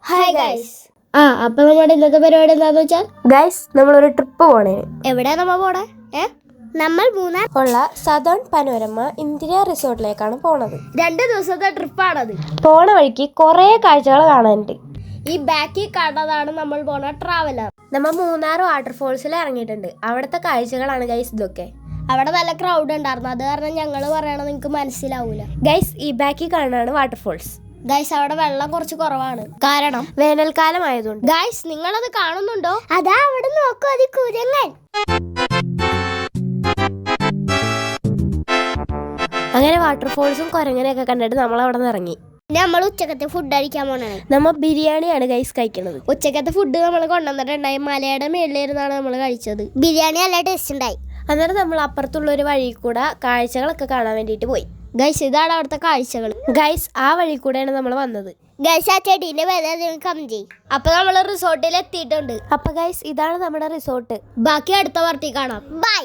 Hi guys. അപ്പൊ നമ്മുടെ ഇന്നത്തെ പരിപാടി എന്താന്ന് വെച്ചാൽ ഗൈസ് നമ്മളൊരു ട്രിപ്പ് പോണേ. എവിടെയാ നമ്മ പോണേ? നമ്മൾ മൂന്നാർ ഉള്ള സദേൺ പനോരമ ഇന്ദിര റിസോർട്ടിലേക്കാണ് പോണത്. 2 ദിവസത്തെ ട്രിപ്പാണത്. പോണ വഴിക്ക് കുറേ കാഴ്ചകൾ കാണാനുണ്ട്. ഈ ബാക്കിൽ കാണുന്നതാണ് നമ്മൾ പോണ ട്രാവലർ. നമ്മൾ മൂന്നാർ വാട്ടർഫോൾസിൽ ഇറങ്ങിയിട്ടുണ്ട്. അവിടുത്തെ കാഴ്ചകളാണ് ഗൈസ് ഇതൊക്കെ. അവിടെ നല്ല ക്രൗഡ് ഉണ്ടായിരുന്നു, അത് കാരണം ഞങ്ങൾ പറയണത് നിങ്ങൾക്ക് മനസ്സിലാവൂല. ഗൈസ് ഈ ബാക്കിൽ കാണാനാണ് വാട്ടർഫോൾസ്. ഗൈസ് അവിടെ വെള്ളം കുറച്ച് കുറവാണ്, കാരണം വേനൽക്കാലം ആയതുകൊണ്ട്. ഗൈസ് നിങ്ങളത് കാണുന്നുണ്ടോ? അതാ അവിടെ നോക്കൂ, അത് കുരങ്ങൻ. അങ്ങനെ വാട്ടർഫോൾസും കുരങ്ങനെയൊക്കെ കണ്ടിട്ട് നമ്മൾ അവിടെ നിന്ന് ഇറങ്ങി. നമ്മൾ ഉച്ചക്കത്തെ ഫുഡ് കഴിക്കാൻ പോണേ. നമ്മൾ ബിരിയാണിയാണ് ഗൈസ് കഴിക്കുന്നത്. ഉച്ചക്കത്തെ ഫുഡ് നമ്മൾ കൊണ്ടുവന്നിട്ടുണ്ടായി, മലയുടെ മേളിലിരുന്നാണ് നമ്മൾ കഴിച്ചത്. ബിരിയാണി നല്ല ടേസ്റ്റ് ഉണ്ടായി. അന്നേരം നമ്മൾ അപ്പുറത്തുള്ള ഒരു വഴി കൂടെ കാഴ്ചകളൊക്കെ കാണാൻ വേണ്ടിയിട്ട് പോയി. ഗൈസ് ഇതാണ് അവിടുത്തെ കാഴ്ചകൾ. ഗൈസ് ആ വഴി കൂടെയാണ് നമ്മൾ വന്നത്. ഗൈസ് ആ ചെടീന്റെ പേര് കമന്റ് ചെയ്യും. അപ്പൊ നമ്മൾ റിസോർട്ടിൽ എത്തിയിട്ടുണ്ട്. അപ്പൊ ഗൈസ് ഇതാണ് നമ്മുടെ റിസോർട്ട്. ബാക്കി അടുത്ത പാർട്ടി കാണാം. ബൈ.